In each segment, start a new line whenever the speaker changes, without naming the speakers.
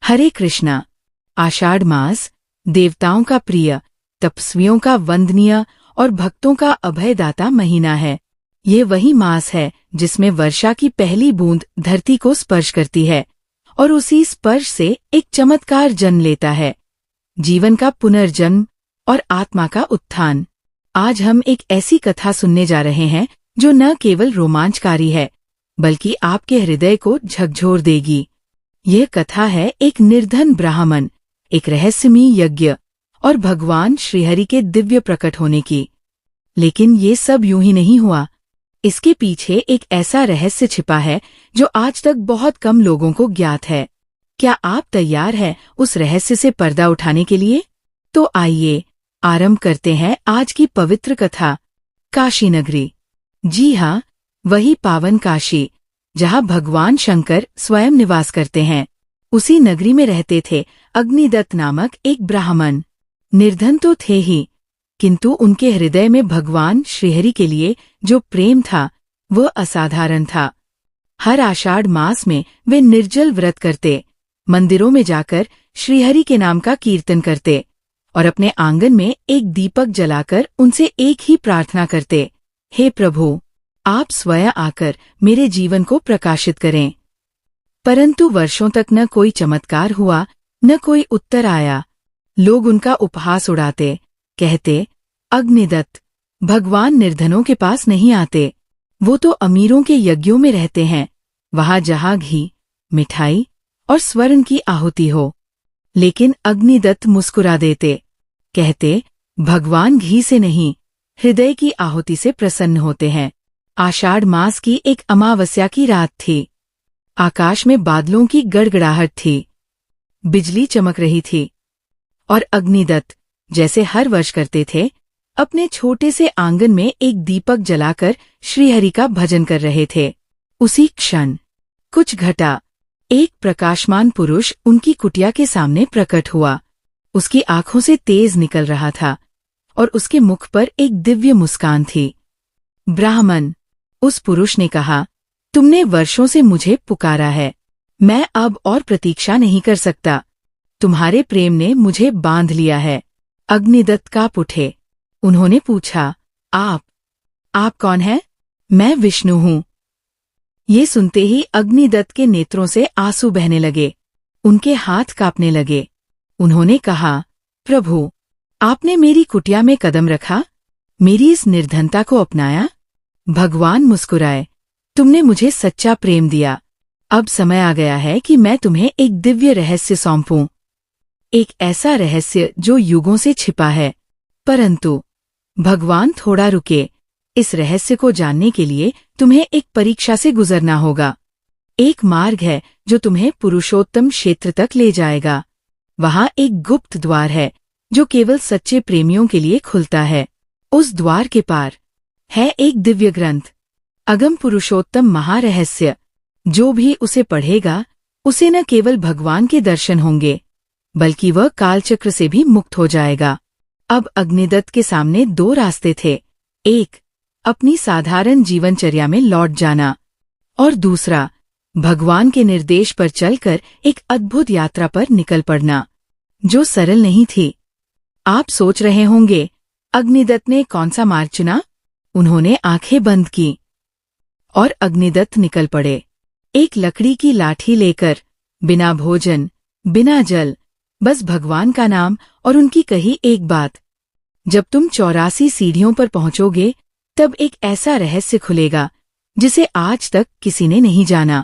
हरे कृष्णा। आषाढ़ मास देवताओं का प्रिय, तपस्वियों का वंदनीय और भक्तों का अभयदाता महीना है। ये वही मास है जिसमें वर्षा की पहली बूंद धरती को स्पर्श करती है और उसी स्पर्श से एक चमत्कार जन्म लेता है, जीवन का पुनर्जन्म और आत्मा का उत्थान। आज हम एक ऐसी कथा सुनने जा रहे हैं जो न केवल रोमांचकारी है बल्कि आपके हृदय को झकझोर देगी। यह कथा है एक निर्धन ब्राह्मण, एक रहस्यमयी यज्ञ और भगवान श्रीहरि के दिव्य प्रकट होने की। लेकिन ये सब यूं ही नहीं हुआ। इसके पीछे एक ऐसा रहस्य छिपा है जो आज तक बहुत कम लोगों को ज्ञात है। क्या आप तैयार हैं उस रहस्य से पर्दा उठाने के लिए? तो आइए आरंभ करते हैं आज की पवित्र कथा। काशी नगरी। जी हाँ, वही पावन काशी जहाँ भगवान शंकर स्वयं निवास करते हैं। उसी नगरी में रहते थे अग्निदत्त नामक एक ब्राह्मण। निर्धन तो थे ही, किंतु उनके हृदय में भगवान श्रीहरि के लिए जो प्रेम था वह असाधारण था। हर आषाढ़ मास में वे निर्जल व्रत करते, मंदिरों में जाकर श्रीहरि के नाम का कीर्तन करते और अपने आंगन में एक दीपक जलाकर उनसे एक ही प्रार्थना करते, हे प्रभु, आप स्वयं आकर मेरे जीवन को प्रकाशित करें। परंतु वर्षों तक न कोई चमत्कार हुआ, न कोई उत्तर आया। लोग उनका उपहास उड़ाते, कहते, अग्निदत्त, भगवान निर्धनों के पास नहीं आते, वो तो अमीरों के यज्ञों में रहते हैं, वहां जहां घी, मिठाई और स्वर्ण की आहुति हो। लेकिन अग्निदत्त मुस्कुरा देते, कहते, भगवान घी से नहीं, हृदय की आहुति से प्रसन्न होते हैं। आषाढ़ मास की एक अमावस्या की रात थी। आकाश में बादलों की गड़गड़ाहट थी, बिजली चमक रही थी और अग्निदत्त, जैसे हर वर्ष करते थे, अपने छोटे से आंगन में एक दीपक जलाकर श्रीहरि का भजन कर रहे थे। उसी क्षण कुछ घटा। एक प्रकाशमान पुरुष उनकी कुटिया के सामने प्रकट हुआ। उसकी आंखों से तेज निकल रहा था और उसके मुख पर एक दिव्य मुस्कान थी। ब्राह्मण, उस पुरुष ने कहा, तुमने वर्षों से मुझे पुकारा है, मैं अब और प्रतीक्षा नहीं कर सकता। तुम्हारे प्रेम ने मुझे बांध लिया है। अग्निदत्त कांप उठे। उन्होंने पूछा, आप कौन हैं? मैं विष्णु हूँ। ये सुनते ही अग्निदत्त के नेत्रों से आंसू बहने लगे, उनके हाथ कांपने लगे। उन्होंने कहा, प्रभु, आपने मेरी कुटिया में कदम रखा, मेरी इस निर्धनता को अपनाया। भगवान मुस्कुराए, तुमने मुझे सच्चा प्रेम दिया। अब समय आ गया है कि मैं तुम्हें एक दिव्य रहस्य सौंपूं, एक ऐसा रहस्य जो युगों से छिपा है। परंतु भगवान थोड़ा रुके। इस रहस्य को जानने के लिए तुम्हें एक परीक्षा से गुजरना होगा। एक मार्ग है जो तुम्हें पुरुषोत्तम क्षेत्र तक ले जाएगा। वहां एक गुप्त द्वार है जो केवल सच्चे प्रेमियों के लिए खुलता है। उस द्वार के पार है एक दिव्य ग्रंथ, अगम पुरुषोत्तम महारहस्य। जो भी उसे पढ़ेगा उसे न केवल भगवान के दर्शन होंगे बल्कि वह कालचक्र से भी मुक्त हो जाएगा। अब अग्निदत्त के सामने दो रास्ते थे, एक अपनी साधारण जीवनचर्या में लौट जाना और दूसरा भगवान के निर्देश पर चलकर एक अद्भुत यात्रा पर निकल पड़ना, जो सरल नहीं थी। आप सोच रहे होंगे, अग्निदत्त ने कौन सा मार्ग चुना? उन्होंने आंखें बंद की और अग्निदत्त निकल पड़े, एक लकड़ी की लाठी लेकर, बिना भोजन, बिना जल, बस भगवान का नाम और उनकी कही एक बात। जब तुम 84 सीढ़ियों पर पहुंचोगे तब एक ऐसा रहस्य खुलेगा जिसे आज तक किसी ने नहीं जाना।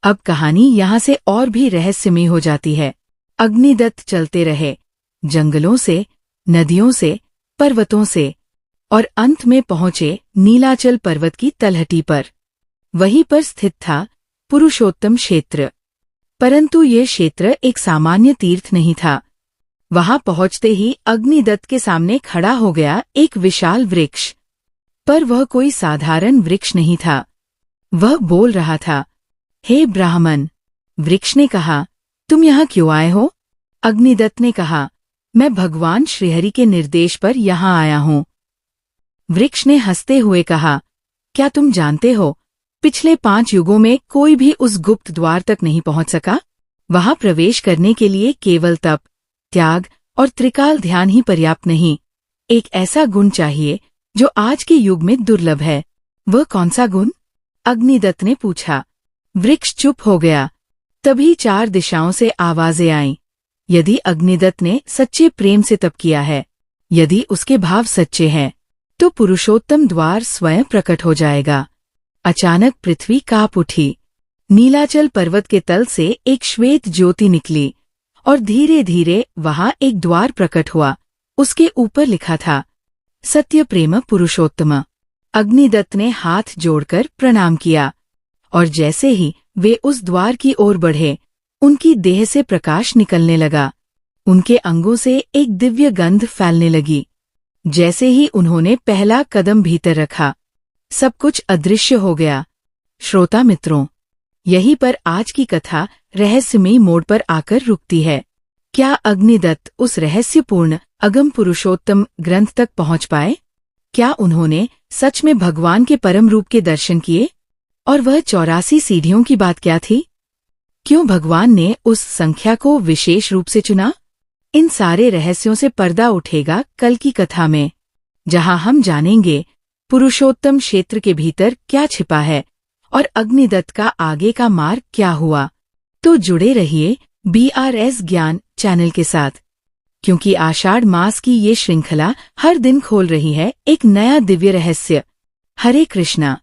अब कहानी यहाँ से और भी रहस्यमयी हो जाती है। अग्निदत्त चलते रहे, जंगलों से, नदियों से, पर्वतों से, और अंत में पहुंचे नीलाचल पर्वत की तलहटी पर। वहीं पर स्थित था पुरुषोत्तम क्षेत्र। परंतु ये क्षेत्र एक सामान्य तीर्थ नहीं था। वहां पहुंचते ही अग्निदत्त के सामने खड़ा हो गया एक विशाल वृक्ष। पर वह कोई साधारण वृक्ष नहीं था। वह बोल रहा था, हे ब्राह्मण। वृक्ष ने कहा, तुम यहाँ क्यों आए हो? अग्निदत्त ने कहा, मैं भगवान श्रीहरि के निर्देश पर यहाँ आया हूँ। वृक्ष ने हंसते हुए कहा, क्या तुम जानते हो, पिछले 5 युगों में कोई भी उस गुप्त द्वार तक नहीं पहुंच सका? वहां प्रवेश करने के लिए केवल तप, त्याग और त्रिकाल ध्यान ही पर्याप्त नहीं, एक ऐसा गुण चाहिए जो आज के युग में दुर्लभ है। वह कौन सा गुण? अग्निदत्त ने पूछा। वृक्ष चुप हो गया। तभी 4 दिशाओं से आवाजें आईं। यदि अग्निदत्त ने सच्चे प्रेम से तप किया है, यदि उसके भाव सच्चे हैं, तो पुरुषोत्तम द्वार स्वयं प्रकट हो जाएगा। अचानक पृथ्वी कांप उठी। नीलाचल पर्वत के तल से एक श्वेत ज्योति निकली और धीरे धीरे वहां एक द्वार प्रकट हुआ। उसके ऊपर लिखा था, सत्य प्रेम पुरुषोत्तम। अग्निदत्त ने हाथ जोड़कर प्रणाम किया और जैसे ही वे उस द्वार की ओर बढ़े, उनकी देह से प्रकाश निकलने लगा। उनके अंगों से एक दिव्य गंध फैलने लगी। जैसे ही उन्होंने पहला कदम भीतर रखा, सब कुछ अदृश्य हो गया। श्रोता मित्रों, यहीं पर आज की कथा रहस्यमयी मोड़ पर आकर रुकती है। क्या अग्निदत्त उस रहस्यपूर्ण अगम पुरुषोत्तम ग्रंथ तक पहुंच पाए? क्या उन्होंने सच में भगवान के परम रूप के दर्शन किए? और वह 84 सीढ़ियों की बात क्या थी? क्यों भगवान ने उस संख्या को विशेष रूप से चुना? इन सारे रहस्यों से पर्दा उठेगा कल की कथा में, जहां हम जानेंगे पुरुषोत्तम क्षेत्र के भीतर क्या छिपा है और अग्निदत्त का आगे का मार्ग क्या हुआ। तो जुड़े रहिए BRS ज्ञान चैनल के साथ, क्योंकि आषाढ़ मास की ये श्रृंखला हर दिन खोल रही है एक नया दिव्य रहस्य। हरे कृष्णा।